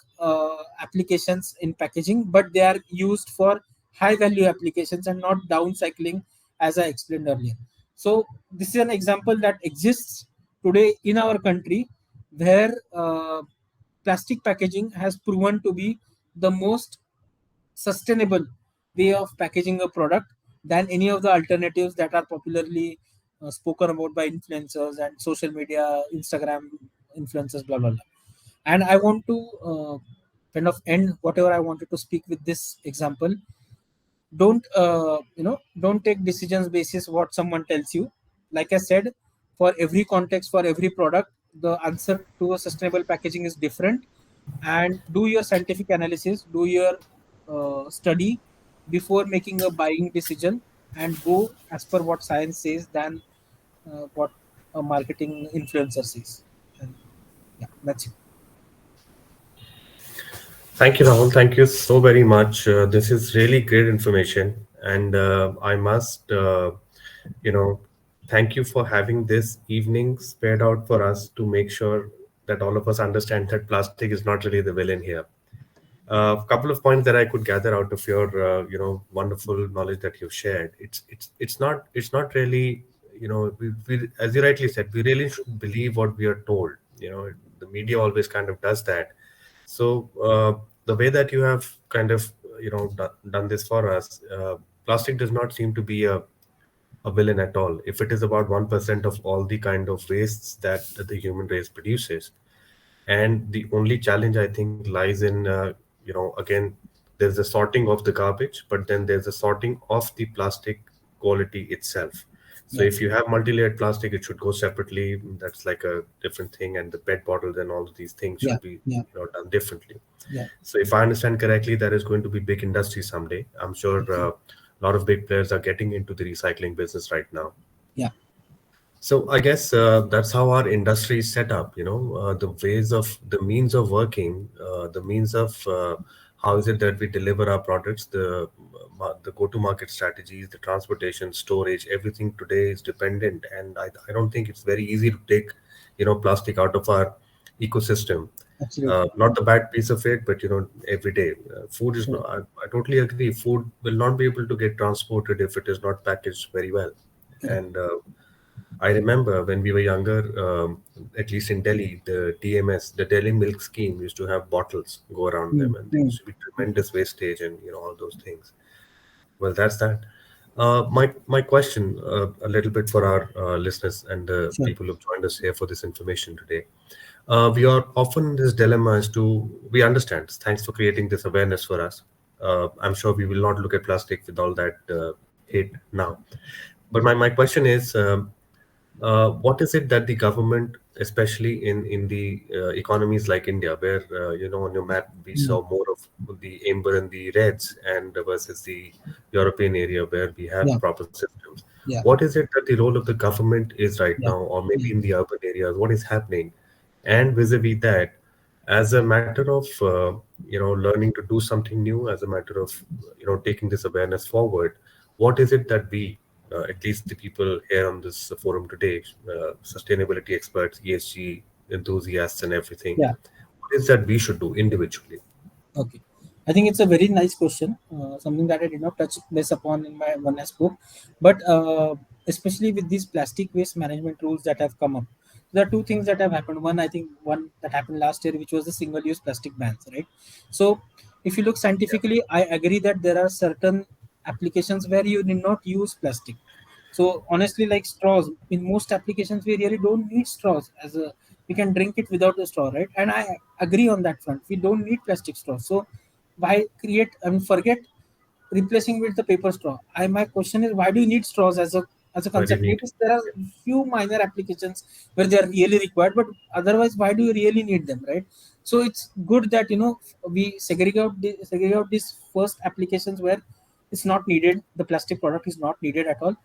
applications in packaging, but they are used for high value applications and not downcycling, as I explained earlier. So this is an example that exists today in our country, where plastic packaging has proven to be the most sustainable way of packaging a product than any of the alternatives that are popularly spoken about by influencers and social media, Instagram influencers, blah blah blah. And I want to kind of end whatever I wanted to speak with this example. Don't take decisions basis what someone tells you. Like I said, for every context, for every product, the answer to a sustainable packaging is different. And do your scientific analysis, do your study before making a buying decision, and go as per what science says than what a marketing influencer says. And yeah, that's it. Thank you, Rahul. Thank you so very much. This is really great information, and I must, thank you for having this evening spared out for us to make sure that all of us understand that plastic is not really the villain here. A couple of points that I could gather out of your, wonderful knowledge that you've shared. It's not really, we, as you rightly said, we really should believe what we are told. The media always kind of does that. So the way that you have kind of, done this for us, plastic does not seem to be a villain at all. If it is about 1% of all the kind of wastes that the human race produces, and the only challenge I think lies in, again, there's the sorting of the garbage, but then there's the sorting of the plastic quality itself. So Yeah, if you have multi-layered plastic, it should go separately. That's like a different thing, and the PET bottles and all of these things yeah, should be, yeah, done differently. yeah. So if I understand correctly, there is going to be big industry someday. I'm sure Okay. a lot of big players are getting into the recycling business right now. Yeah, So I guess that's how our industry is set up. The ways of the means of working, the means of how is it that we deliver our products, the go-to-market strategies, the transportation, storage, everything today is dependent. And I don't think it's very easy to take, plastic out of our ecosystem. absolutely. Not the bad piece of it, but every day, food is not. Correct. I totally agree. Food will not be able to get transported if it is not packaged very well, Correct. and I remember when we were younger, at least in Delhi, the DMS, the Delhi Milk Scheme, used to have bottles go around them, Mm, and there mm. used to be tremendous wastage and all those things. Well, that's that. My question, a little bit for our listeners and the Sure. people who've joined us here for this information today. We are often in this dilemma as to we understand. Thanks for creating this awareness for us. I'm sure we will not look at plastic with all that hate now. But my question is, what is it that the government, especially in the economies like India, where on your map we Mm. saw more of the amber and the reds, and versus the European area where we have Yeah, proper systems. yeah, What is it that the role of the government is right yeah, now, or maybe yeah. in the urban areas? What is happening, and vis-a-vis that, as a matter of learning to do something new, as a matter of taking this awareness forward, what is it that we at least the people here on this forum today, sustainability experts, ESG enthusiasts, and everything, Yeah. what is that we should do individually? Okay. I think it's a very nice question, something that I did not touch base upon in my when I spoke, but especially with these plastic waste management rules that have come up, there are two things that have happened. One, I think, one that happened last year, which was the single-use plastic bans, right? So, if you look Yeah, scientifically, I agree that there are certain applications where you need not use plastic. So honestly, like straws, in most applications, we really don't need straws as a we can drink it without a straw, right? And I agree on that front. We don't need plastic straws. So why create and forget replacing with the paper straw? I My question is, why do you need straws as a why do you concept? need? Maybe there are few minor applications where they are really required, but otherwise, why do you really need them, right? So it's good that we segregate these first applications where it's not needed. The plastic product is not needed at all,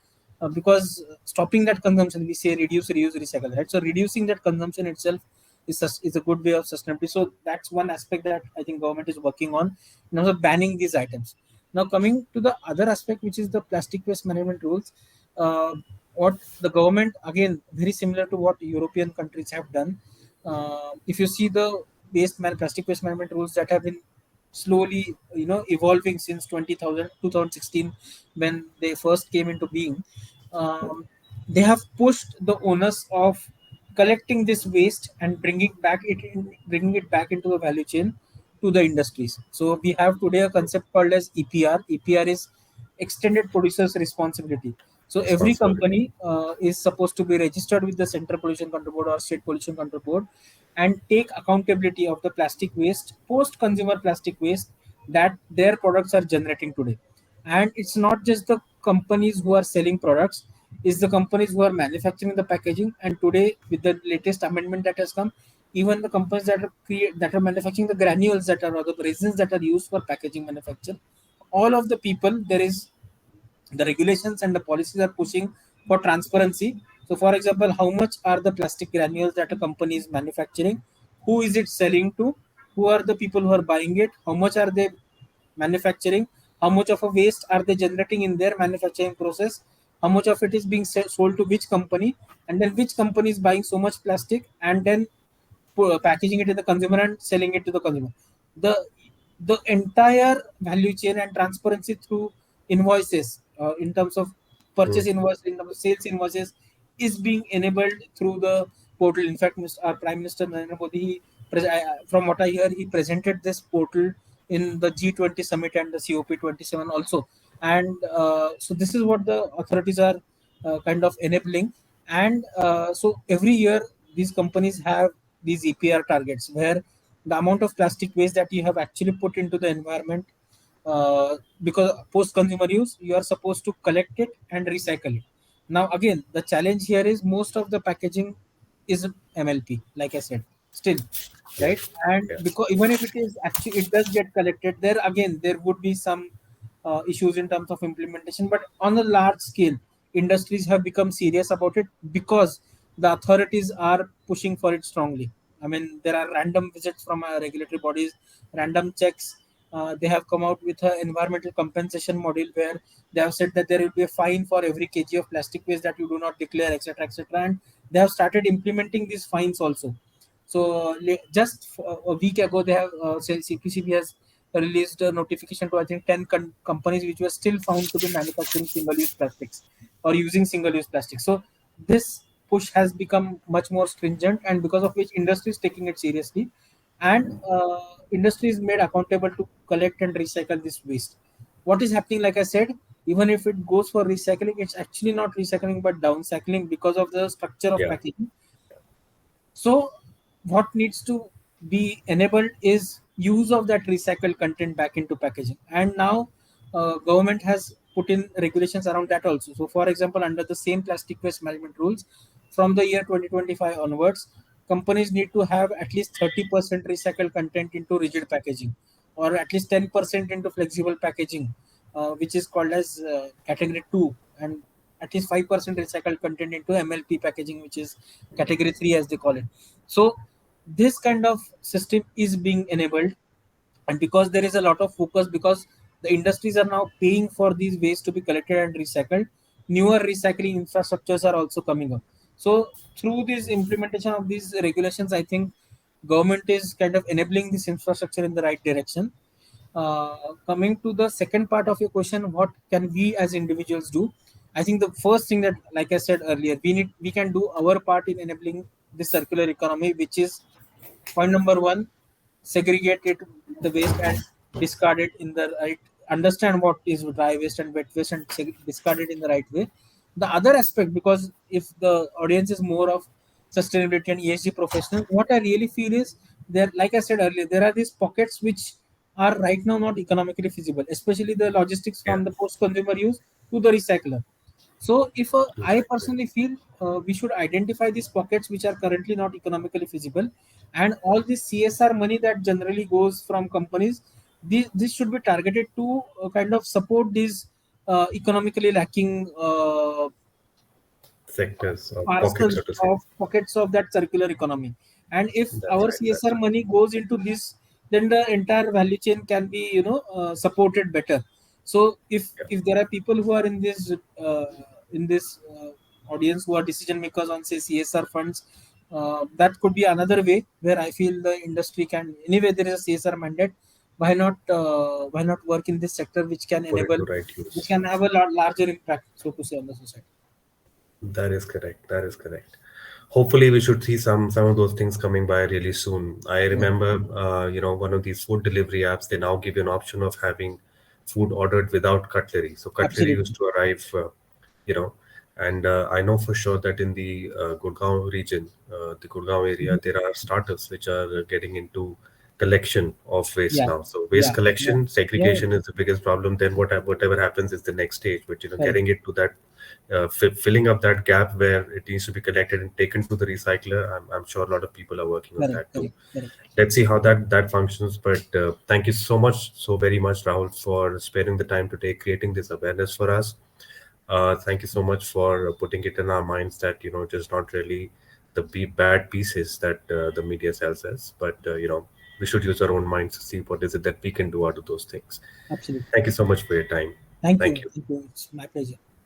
because stopping that consumption, we say reduce, reuse, recycle, right? So reducing that consumption itself is a good way of sustainability. So that's one aspect that I think government is working on in terms of banning these items. Now coming to the other aspect, which is the plastic waste management rules, uh, what the government, again very similar to what European countries have done. If you see the plastic waste management rules that have been slowly evolving since 2016, when they first came into being, um, they have pushed the onus of collecting this waste and bringing it back into the value chain to the industries. So we have today a concept called as EPR. EPR is extended producers responsibility. So every Responsibility. company is supposed to be registered with the Central Pollution Control Board or State Pollution Control Board and take accountability of the plastic waste, post consumer plastic waste that their products are generating today. And it's not just the companies who are selling products, it's the companies who are manufacturing the packaging. And today, with the latest amendment that has come, even the companies that are manufacturing the granules that are or the resins that are used for packaging manufacture, all of the people, there is the regulations and the policies are pushing for transparency. So, for example, how much are the plastic granules that a company is manufacturing? Who is it selling to? Who are the people who are buying it? How much are they manufacturing? How much of a waste are they generating in their manufacturing process? How much of it is being sold to which company? And then which company is buying so much plastic and then packaging it to the consumer and selling it to the consumer. The entire value chain and transparency through invoices, in terms of Mm. purchase invoice, in terms of sales invoices, is being enabled through the portal. In fact, our Prime Minister Narendra Modi, from what I hear, he presented this portal in the G20 summit and the COP27 also. And so this is what the authorities are kind of enabling. And so every year these companies have these EPR targets where the amount of plastic waste that you have actually put into the environment, because post consumer use, you are supposed to collect it and recycle it. Now again, the challenge here is most of the packaging is MLP, like I said, still, Yeah, right? And yeah, because even if it is actually, it does get collected, there again there would be some issues in terms of implementation. But on a large scale, industries have become serious about it because the authorities are pushing for it strongly. I mean, there are random visits from regulatory bodies, random checks. They have come out with an environmental compensation model where they have said that there will be a fine for every kg of plastic waste that you do not declare, etc., etc. And they have started implementing these fines also. So just a week ago, they have CPCB has released a notification to I think 10 companies which were still found to be manufacturing single-use plastics or using single-use plastics. So this push has become much more stringent, and because of which industry is taking it seriously, and industry is made accountable to collect and recycle this waste. What is happening, like I said, even if it goes for recycling, it's actually not recycling but downcycling because of the structure of yeah. packaging. So what needs to be enabled is use of that recycled content back into packaging. And now government has put in regulations around that also. So for example, under the same plastic waste management rules, from the year 2025 onwards, companies need to have at least 30% recycled content into rigid packaging, or at least 10% into flexible packaging, which is called as category 2, and at least 5% recycled content into MLP packaging, which is category 3 as they call it. So this kind of system is being enabled, and because there is a lot of focus, because the industries are now paying for these waste to be collected and recycled, newer recycling infrastructures are also coming up. So through this implementation of these regulations, I think government is kind of enabling this infrastructure in the right direction. Coming to the second part of your question, what can we as individuals do? I think the first thing that, like I said earlier, we can do our part in enabling the circular economy, which is point number one: segregate it, the waste, and discard it in the right. Understand what is dry waste and wet waste, and discard it in the right way. The other aspect, because if the audience is more of sustainability and ESG professional, what I really feel is there. Like I said earlier, there are these pockets which are right now not economically feasible, especially the logistics Yeah, from the post-consumer use to the recycler. So, if I exactly. personally feel we should identify these pockets which are currently not economically feasible, and all this CSR money that generally goes from companies, this should be targeted to kind of support these economically lacking Sectors or pockets, so parcels to say. of pockets of that circular economy. And if That's our right. That's CSR right. money goes into this, then the entire value chain can be, supported better. So if there are people who are in this audience who are decision makers on, say, CSR funds, that could be another way where I feel the industry can, anyway there is a CSR mandate. Why not work in this sector which can Put it enable, to right which use. can have a larger impact, so to say, on the society. That is correct. That is correct. Hopefully, we should see some of those things coming by really soon. I Yeah, remember, one of these food delivery apps. They now give you an option of having food ordered without cutlery. So cutlery absolutely used to arrive, you know, and I know for sure that in the Gurgaon region, the Gurgaon area, there are startups which are getting into collection of waste yeah, now. So waste yeah, yeah, collection, yeah, segregation is the biggest problem. Then whatever happens is the next stage. But correct, getting it to that, filling up that gap where it needs to be collected and taken to the recycler. I'm sure a lot of people are working on correct, that too. correct, correct. Let's see how that functions. But thank you so much, so very much, Rahul, for sparing the time today, creating this awareness for us. Thank you so much for putting it in our minds that just not really the bad pieces that the media sells us, but we should use our own minds to see what is it that we can do out of those things. Absolutely. Thank you so much for your time. Thank Thank you. you. Thank you. It's my pleasure.